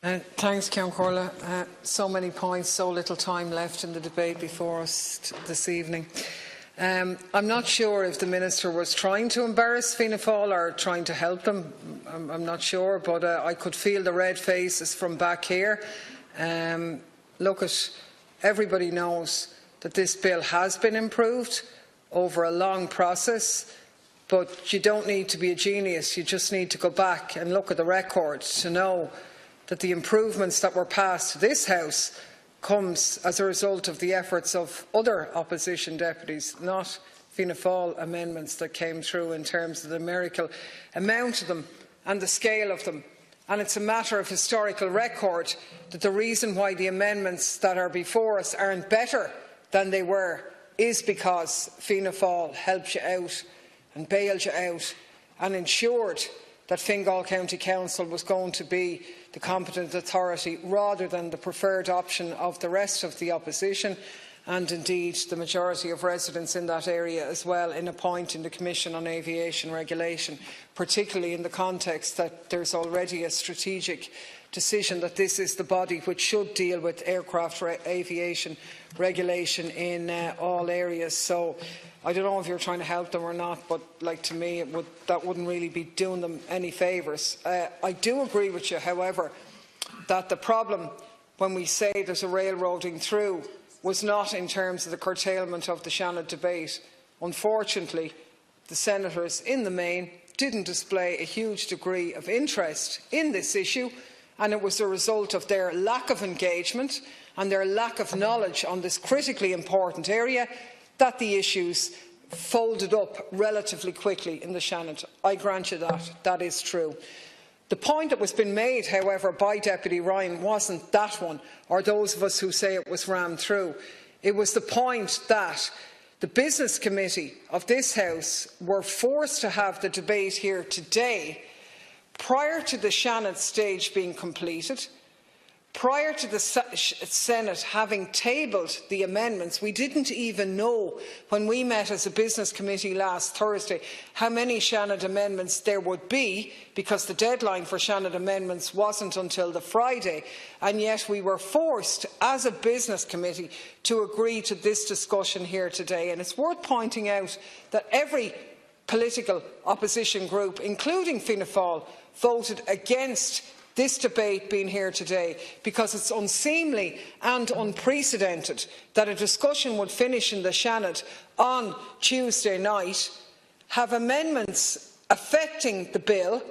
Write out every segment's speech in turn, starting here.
Thanks, Ceann Comhairle. So many points, so little time left in the debate before us this evening. I'm not sure if the Minister was trying to embarrass Fianna Fáil or trying to help them. I'm not sure, but I could feel the red faces from back here. Everybody knows that this bill has been improved over a long process, but you don't need to be a genius. You just need to go back and look at the record to know that the improvements that were passed to this House comes as a result of the efforts of other opposition deputies, not Fianna Fáil amendments that came through in terms of the numerical amount of them and the scale of them. And it's a matter of historical record that the reason why the amendments that are before us aren't better than they were is because Fianna Fáil helped you out and bailed you out and ensured that Fingal County Council was going to be the competent authority rather than the preferred option of the rest of the opposition, and indeed the majority of residents in that area as well, in appointing the Commission on Aviation Regulation, particularly in the context that there is already a strategic decision that this is the body which should deal with aircraft aviation regulation in all areas. So I don't know if you're trying to help them or not, but to me that wouldn't really be doing them any favours. I do agree with you, however, that the problem when we say there's a railroading through was not in terms of the curtailment of the Shannon debate. Unfortunately, the senators in the main didn't display a huge degree of interest in this issue, and it was a result of their lack of engagement and their lack of knowledge on this critically important area that the issues folded up relatively quickly in the Shannon. I grant you that. That is true. The point that was being made, however, by Deputy Ryan wasn't that one, or those of us who say it was rammed through. It was the point that the Business Committee of this House were forced to have the debate here today prior to the Shannon stage being completed, prior to the Senate having tabled the amendments. We didn't even know when we met as a Business Committee last Thursday how many Shannon amendments there would be, because the deadline for Shannon amendments wasn't until the Friday, and yet we were forced as a Business Committee to agree to this discussion here today. And it's worth pointing out that every political opposition group, including Fianna Fáil, voted against this debate being here today, because it's unseemly and unprecedented that a discussion would finish in the Shannon on Tuesday night, have amendments affecting the bill,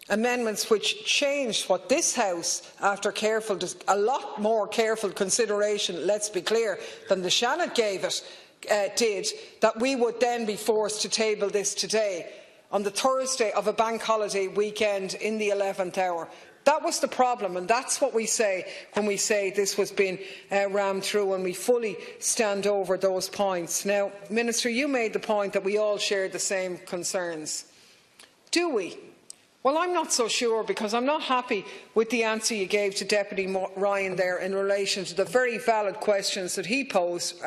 amendments which changed what this House, after a lot more careful consideration, let's be clear, than the Shannon gave it, did, that we would then be forced to table this today on the Thursday of a bank holiday weekend in the 11th hour. That was the problem, and that's what we say when we say this was being rammed through, and we fully stand over those points. Now, Minister, you made the point that we all share the same concerns. Do we? Well, I'm not so sure, because I'm not happy with the answer you gave to Deputy Ryan there in relation to the very valid questions that he posed,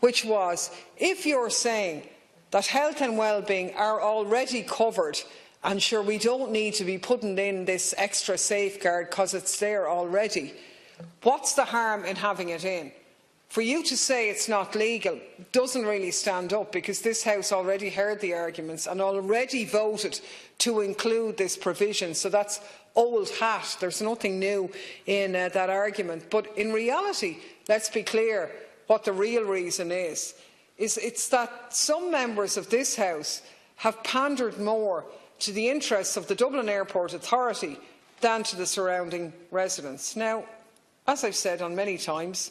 which was, if you're saying that health and well-being are already covered, and sure, we don't need to be putting in this extra safeguard because it's there already, what's the harm in having it in? For you to say it's not legal doesn't really stand up, because this House already heard the arguments and already voted to include this provision. So that's old hat. There's nothing new in that argument. But in reality, let's be clear what the real reason is. It's that some members of this House have pandered more to the interests of the Dublin Airport Authority than to the surrounding residents. Now, as I've said on many times,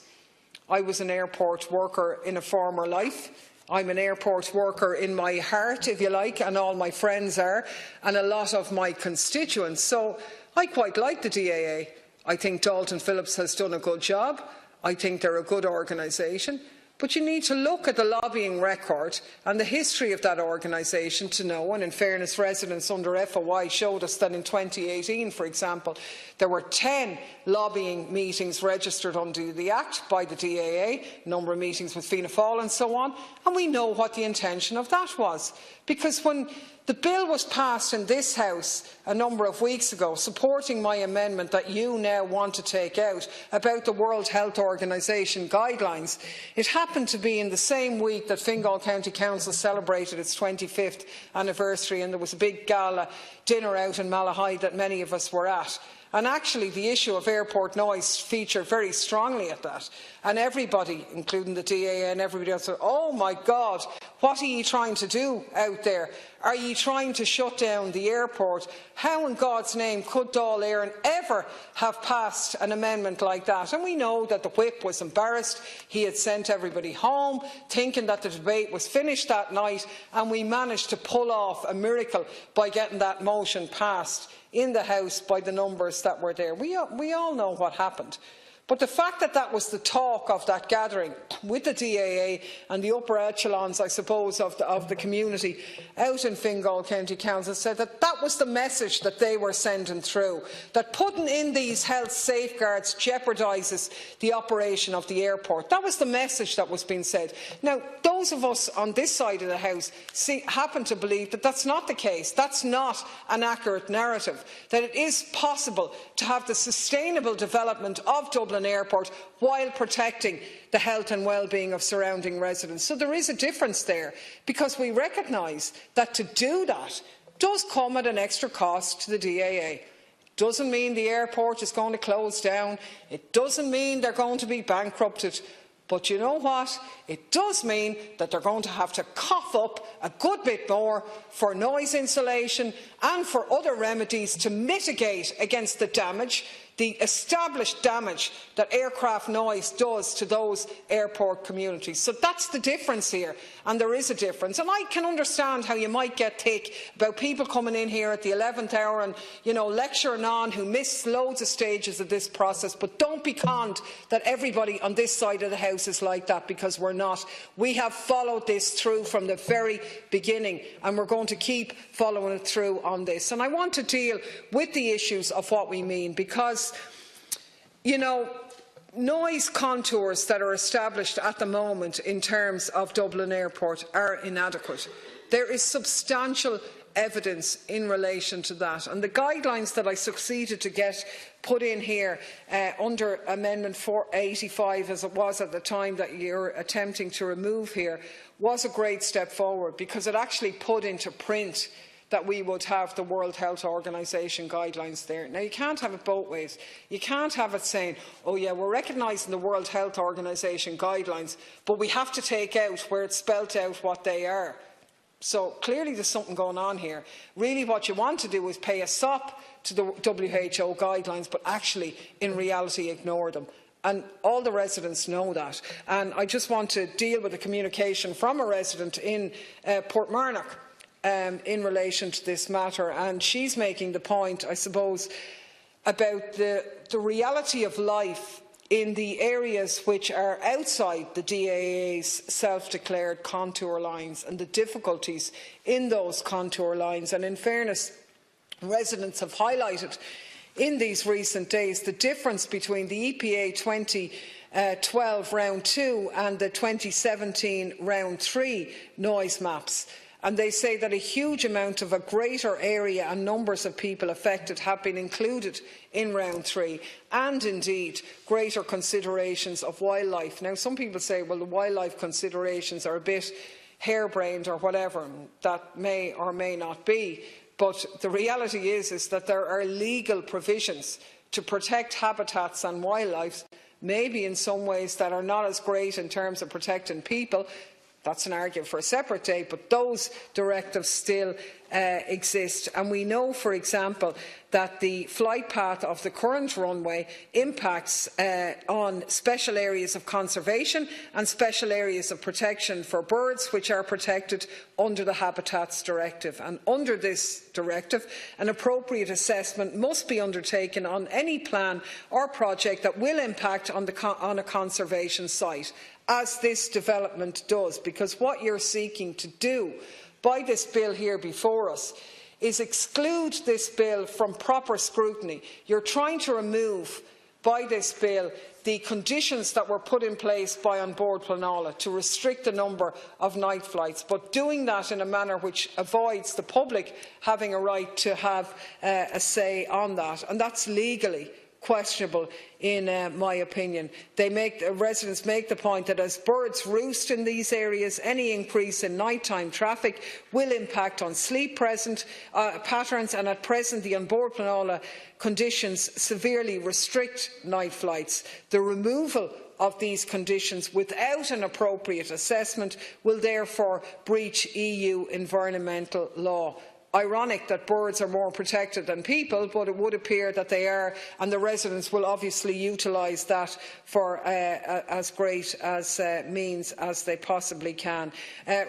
I was an airport worker in a former life. I'm an airport worker in my heart, if you like, and all my friends are, and a lot of my constituents. So I quite like the DAA. I think Dalton Phillips has done a good job. I think they're a good organisation. But you need to look at the lobbying record and the history of that organisation to know, and in fairness, residents under FOI showed us that in 2018, for example, there were 10 lobbying meetings registered under the Act by the DAA, a number of meetings with Fianna Fáil and so on, and we know what the intention of that was. Because when The bill was passed in this House a number of weeks ago, supporting my amendment that you now want to take out about the World Health Organisation guidelines. It happened to be in the same week that Fingal County Council celebrated its 25th anniversary, and there was a big gala dinner out in Malahide that many of us were at. And actually, the issue of airport noise featured very strongly at that. And everybody, including the DAA and everybody else, said, "Oh my God, what are you trying to do out there? Are you trying to shut down the airport? How in God's name could Dáil Éireann ever have passed an amendment like that?" And we know that the whip was embarrassed. He had sent everybody home, thinking that the debate was finished that night, and we managed to pull off a miracle by getting that motion passed in the House by the numbers that were there. We all know what happened. But the fact that that was the talk of that gathering with the DAA and the upper echelons, I suppose, of the community out in Fingal County Council said that that was the message that they were sending through, that putting in these health safeguards jeopardises the operation of the airport. That was the message that was being said. Now, those of us on this side of the House happen to believe that that's not the case. That's not an accurate narrative, that it is possible to have the sustainable development of Dublin Airport while protecting the health and well-being of surrounding residents. So there is a difference there, because we recognise that to do that does come at an extra cost to the DAA. It doesn't mean the airport is going to close down. It doesn't mean they're going to be bankrupted. But you know what? It does mean that they're going to have to cough up a good bit more for noise insulation and for other remedies to mitigate against the damage, the established damage that aircraft noise does to those airport communities. So that's the difference here, and there is a difference. And I can understand how you might get thick about people coming in here at the 11th hour and, lecturing on who missed loads of stages of this process, but don't be conned that everybody on this side of the House is like that, because we're not. We have followed this through from the very beginning, and we're going to keep following it through on this. And I want to deal with the issues of what we mean, because noise contours that are established at the moment in terms of Dublin Airport are inadequate. There is substantial evidence in relation to that, and the guidelines that I succeeded to get put in here under Amendment 485, as it was at the time that you're attempting to remove here, was a great step forward, because it actually put into print that we would have the World Health Organisation guidelines there. Now, you can't have it both ways. You can't have it saying, oh yeah, we're recognising the World Health Organisation guidelines, but we have to take out where it's spelt out what they are. So clearly there's something going on here. Really what you want to do is pay a sop to the WHO guidelines, but actually in reality ignore them. And all the residents know that. And I just want to deal with a communication from a resident in Portmarnock in relation to this matter, and she's making the point, I suppose, about the reality of life in the areas which are outside the DAA's self-declared contour lines and the difficulties in those contour lines. And in fairness, residents have highlighted in these recent days the difference between the EPA 2012 Round 2 and the 2017 Round 3 noise maps. And they say that a huge amount of a greater area and numbers of people affected have been included in Round 3, and indeed greater considerations of wildlife. Now, some people say, well, the wildlife considerations are a bit harebrained or whatever. That may or may not be. But the reality is that there are legal provisions to protect habitats and wildlife, maybe in some ways that are not as great in terms of protecting people. That's an argument for a separate day, but those directives still exist. And we know, for example, that the flight path of the current runway impacts on special areas of conservation and special areas of protection for birds, which are protected under the Habitats Directive. And under this directive, an appropriate assessment must be undertaken on any plan or project that will impact on a conservation site, as this development does, because what you're seeking to do by this bill here before us is exclude this bill from proper scrutiny. You're trying to remove by this bill the conditions that were put in place by On Board Pleanála to restrict the number of night flights, but doing that in a manner which avoids the public having a right to have a say on that, and that's legally questionable in my opinion. Residents make the point that as birds roost in these areas, any increase in nighttime traffic will impact on sleep patterns, and at present the On Board Pleanála conditions severely restrict night flights. The removal of these conditions without an appropriate assessment will therefore breach EU environmental law. Ironic that birds are more protected than people, but it would appear that they are, and the residents will obviously utilise that for as great as means as they possibly can.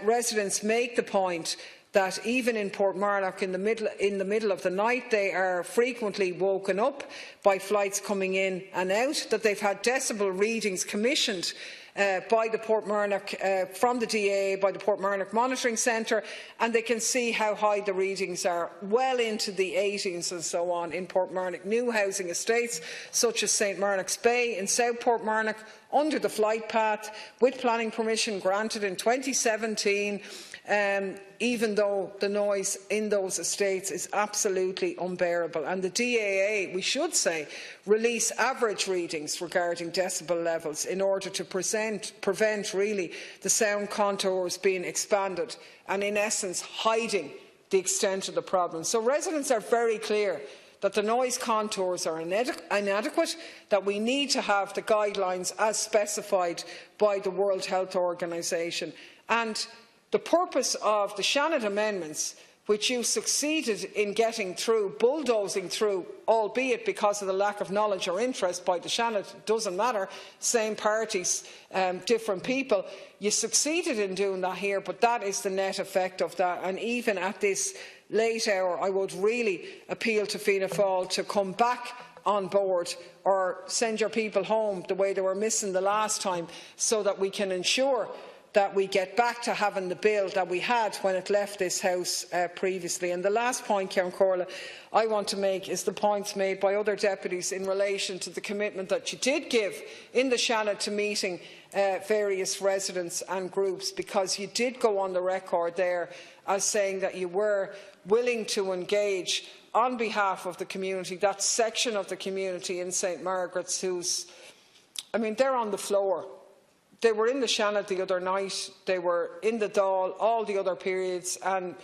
Residents make the point that even in Portmarnock in the middle of the night they are frequently woken up by flights coming in and out, that they've had decibel readings commissioned by the Portmarnock, from the DAA, by the Portmarnock Monitoring Centre, and they can see how high the readings are, well into the 80s and so on in Portmarnock. New housing estates such as St Marnock's Bay in South Portmarnock, under the flight path, with planning permission granted in 2017, even though the noise in those estates is absolutely unbearable. And the DAA, we should say, release average readings regarding decibel levels in order to prevent really the sound contours being expanded and in essence hiding the extent of the problem. So residents are very clear that the noise contours are inadequate, that we need to have the guidelines as specified by the World Health Organization. And the purpose of the Shannon amendments, which you succeeded in getting through, bulldozing through, albeit because of the lack of knowledge or interest by the Shannon, it doesn't matter, same parties, different people, you succeeded in doing that here, but that is the net effect of that. And even at this late hour, I would really appeal to Fianna Fáil to come back on board, or send your people home the way they were missing the last time, so that we can ensure that we get back to having the bill that we had when it left this House previously. And the last point, Ceann Comhairle, I want to make is the points made by other deputies in relation to the commitment that you did give in the Shannon to meeting various residents and groups, because you did go on the record there as saying that you were willing to engage on behalf of the community, that section of the community in St Margaret's they're on the floor. They were in the Shannon the other night, they were in the Dáil all the other periods, and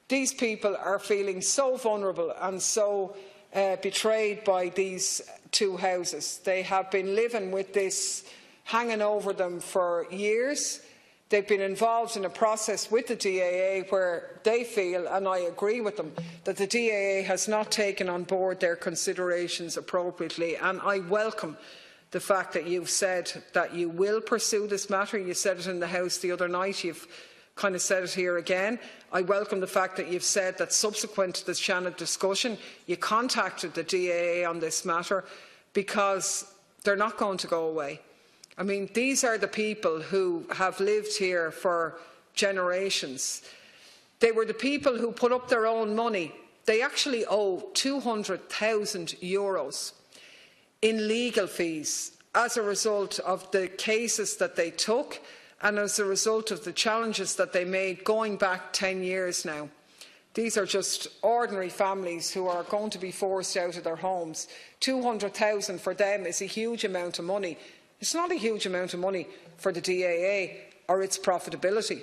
these people are feeling so vulnerable and so betrayed by these two houses. They have been living with this hanging over them for years. They've been involved in a process with the DAA where they feel, and I agree with them, that the DAA has not taken on board their considerations appropriately, and I welcome the fact that you've said that you will pursue this matter. You said it in the House the other night, you've kind of said it here again. I welcome the fact that you've said that subsequent to the Shannon discussion, you contacted the DAA on this matter, because they're not going to go away. These are the people who have lived here for generations. They were the people who put up their own money. They actually owe €200,000 in legal fees as a result of the cases that they took and as a result of the challenges that they made going back 10 years now. These are just ordinary families who are going to be forced out of their homes. 200,000 for them is a huge amount of money. It's not a huge amount of money for the DAA or its profitability.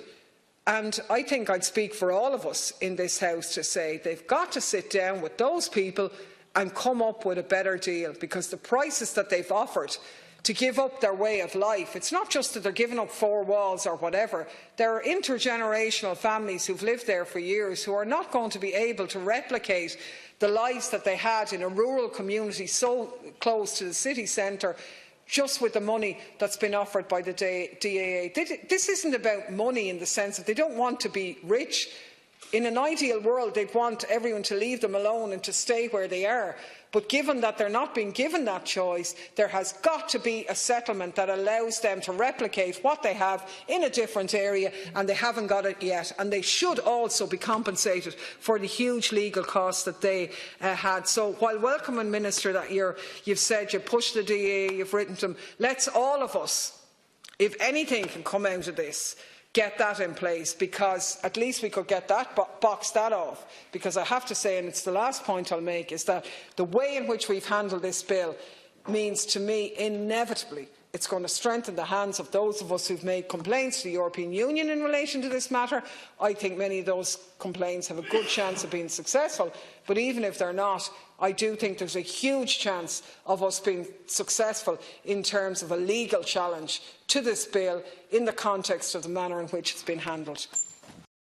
And I think I'd speak for all of us in this House to say they've got to sit down with those people and come up with a better deal, because the prices that they've offered to give up their way of life, it's not just that they're giving up four walls or whatever. There are intergenerational families who've lived there for years who are not going to be able to replicate the lives that they had in a rural community so close to the city centre, just with the money that's been offered by the DAA. This isn't about money in the sense that they don't want to be rich. In an ideal world, they'd want everyone to leave them alone and to stay where they are. But given that they're not being given that choice, there has got to be a settlement that allows them to replicate what they have in a different area, and they haven't got it yet. And they should also be compensated for the huge legal costs that they had. So while welcoming, Minister, that you've said you pushed the DA, you've written to them, let's all of us, if anything can come out of this, get that in place, because at least we could get that box that off. Because I have to say, and it's the last point I'll make, is that the way in which we've handled this bill means to me inevitably it's going to strengthen the hands of those of us who've made complaints to the European Union in relation to this matter. I think many of those complaints have a good chance of being successful, but even if they're not, I do think there's a huge chance of us being successful in terms of a legal challenge to this bill in the context of the manner in which it's been handled.